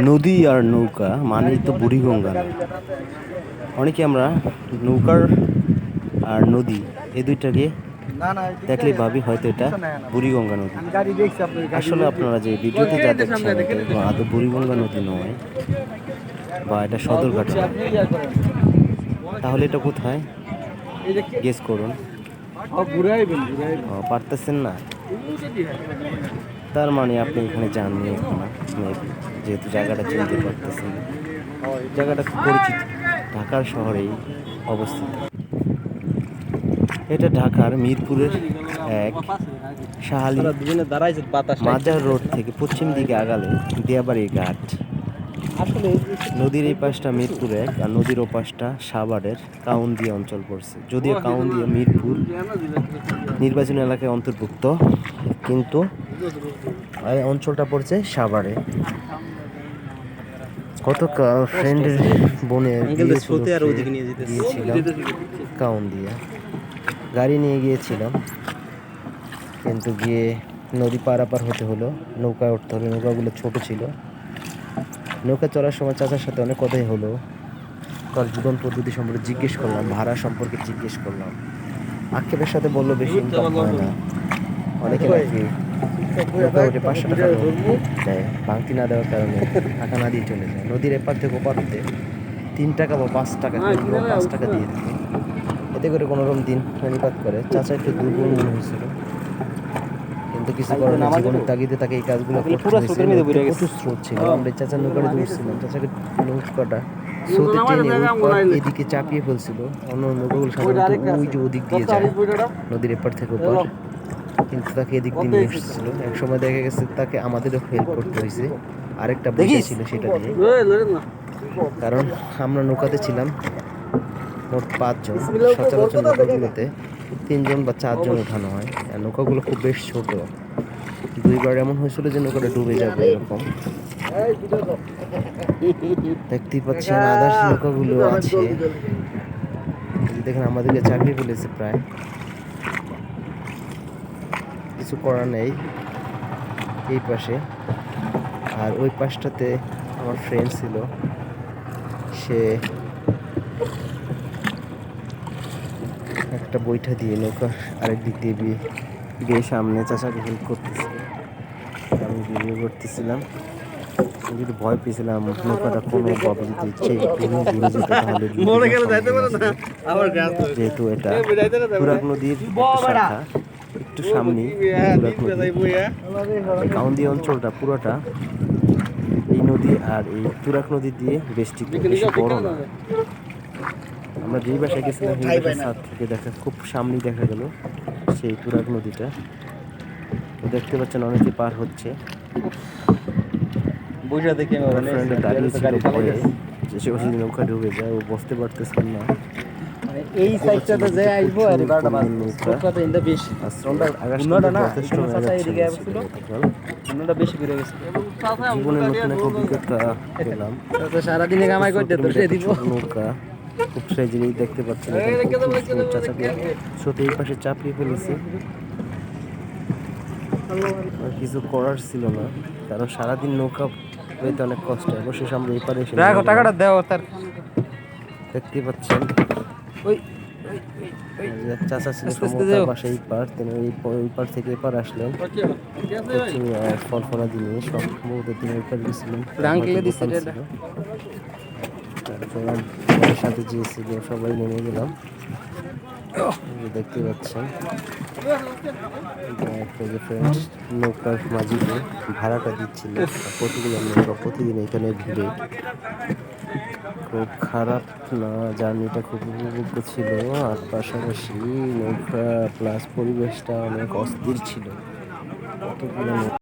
নদী আর নৌকা মানেই তো বুড়িগঙ্গা না। অনেকে আমরা নৌকার আর নদী এই দুইটাকে দেখলে ভাবি হয়তো এটা বুড়িগঙ্গা নদী। আসলে আপনারা যে ভিডিওতে যা দেখছেন এটা কোনো আদৌ বুড়িগঙ্গা নদী নয়, বা এটা সদরঘাট নয়। তাহলে এটা কোথায় গেস করুন। পারতেছেন না? তার মানে আপনি এখানে যাননি এখনো, মেবি, যেহেতু জায়গাটা চিনতে পারতেছেন না। জায়গাটা খুব পরিচিত, ঢাকার শহরেই অবস্থিত। এটা ঢাকার মিরপুরের এক শাহালি মাজার রোড থেকে পশ্চিম দিকে আগালে দিয়াবাড়ির ঘাট। নদীর এই পাশটা মিরপুর এক আর নদীর ও পাশটা সাভারের কাউন্দিয়া অঞ্চল পড়ছে। যদিও কাউন্দিয়া মিরপুর নির্বাচনী এলাকায় অন্তর্ভুক্ত, কিন্তু এই অঞ্চলটা পড়ছে সাভারে। গতকাল ফ্রেন্ডের বোনের গিয়েছিলাম কাউন্দিয়া, গাড়ি নিয়ে গিয়েছিলাম, কিন্তু গিয়ে নদী পারাপার হতে হলো, নৌকায় উঠতে হলো। নৌকাগুলো ছোট ছিল। নৌকা চলার সময় চাচার সাথে অনেক কথাই হলো। তার জীবন পদ্ধতি সম্পর্কে জিজ্ঞেস করলাম, ভাড়া সম্পর্কে জিজ্ঞেস করলাম। আক্ষেপের সাথে বললো বেশি ইনকাম হয় না, অনেকে নাকি নৌকা উঠে 500 টাকা দেয়, ভাঙতি না দেওয়ার কারণে টাকা না দিয়ে চলে যায়। নদীর এপার থেকে ওপার হতে 3 টাকা বা 5 টাকা, 5 টাকা দিয়ে দিত। এতে করে কোনোরকম দিন প্রাণীপাত করে। চাচা একটু দুর্বল মনে হয়েছিল, কিন্তু কিছু করার নেই, জীবনের তাগিদে তাকে এই কাজগুলো করতে হয়েছে। প্রচুর স্রোত ছিল, আমরা চাচার নৌকাটা দৌড়ছিলাম, চাচাকে নৌকাটা স্রোতে টেনে এদিকে চাপিয়ে ফেলছিল। অন্য নৌকাগুলো সাধারণত ওই যে ওদিক দিয়ে যায়, নদীর এপার থেকে ওপার, কিন্তু তাকে এদিক দিয়ে নিয়ে এসেছিল। এক সময় দেখা গেছে তাকে আমাদেরও হেল্প করতে হয়েছে, আরেকটা বইটা ছিল সেটা দিয়ে। কারণ আমরা নৌকাতে ছিলাম মোট 5 জন। সচরাচর নৌকাগুলোতে 3 জন বা 4 জন ওঠানো হয়, আর নৌকাগুলো খুব বেশ ছোট। 2বার এমন হয়েছিল যে নৌকাটা ডুবে যাবে এরকম। দেখতেই পাচ্ছেন আদার্স নৌকাগুলো আছে, দেখেন আমাদেরকে চাপিয়ে ফেলেছে প্রায়। কিছু করার নেই এই পাশে। আর ওই পাশটাতে আমার ফ্রেন্ড ছিল, সে একটা বৈঠা দিয়ে নৌকার আরেক দিক দিয়ে গিয়ে সামনে চাচাকে হেল্প করতেছিল। আমি ভিডিও করতেছিলাম, কিন্তু ভয় পেয়েছিলাম নৌকাটা কোনোভাবে যদি ঘুরে যেত তাহলে, যেহেতু এটা তুরাগ নদীর শাখা, একটু সামনে তুরাগ নদী। কাউন্দি অঞ্চলটা পুরোটা এই নদী আর এই তুরাগ নদী দিয়ে বেষ্টিত, বেশি বড় না। আমরা যেই বাসায় গেছিলাম সেই বাসার ছাদ থেকে দেখা খুব সামনেই দেখা গেল সেই তুরাগ নদীটা। তো দেখতে পাচ্ছেন অনেকে পার হচ্ছে। ফ্রেন্ডে দাঁড়িয়ে ছিল ভয়ে যে সে নৌকা ডুবে যায়, ও বসতে পারতেছেন না। এই সাইডটাতে যে আসবো আর 12টা বাজবে, স্রোতটা ইন্দা বেশি, উন্নটা না এদিকে আসছিল, উন্নটা বেশি করে গেছে। জীবনের নতুন এক অভিজ্ঞতা পেলাম। তো সারাদিনে কামাই করতে তো সে দিব নৌকা খুব সহজেই দেখতে পাচ্ছেন, চাচাকে স্রোতে এই পাশে চাপিয়ে ফেলেছে। আর কিছু করার ছিল না, কারণ সারাদিন নৌকা পেতে অনেক কষ্ট। অবশেষে আমরা এই পারে এসে টাকাটা দেও তার। দেখতে পাচ্ছেন ওই চাচা ছিল সমুদ্র পাশে এই পার, তিনি ওই পার থেকে এপার আসলেন ফল ফলাদি নিয়ে। সম্ভবত তিনি ওই পার গেছিলেন, তারপর আমাদের সাথে যে ছিল সবাই নেমে গেলাম। দেখতে পাচ্ছেন ফ্রেন্ড নৌকার মাঝিকে ভাড়াটা দিচ্ছিল। কতগুলো নৌকা প্রতিদিন এখানে ভিড়ে, খুব খারাপ না, জার্নিটা খুব উপভোগ্য ছিল। আর পাশাপাশি নৌকা প্লাস পরিবেশটা অনেক অস্থির ছিল। কতগুলো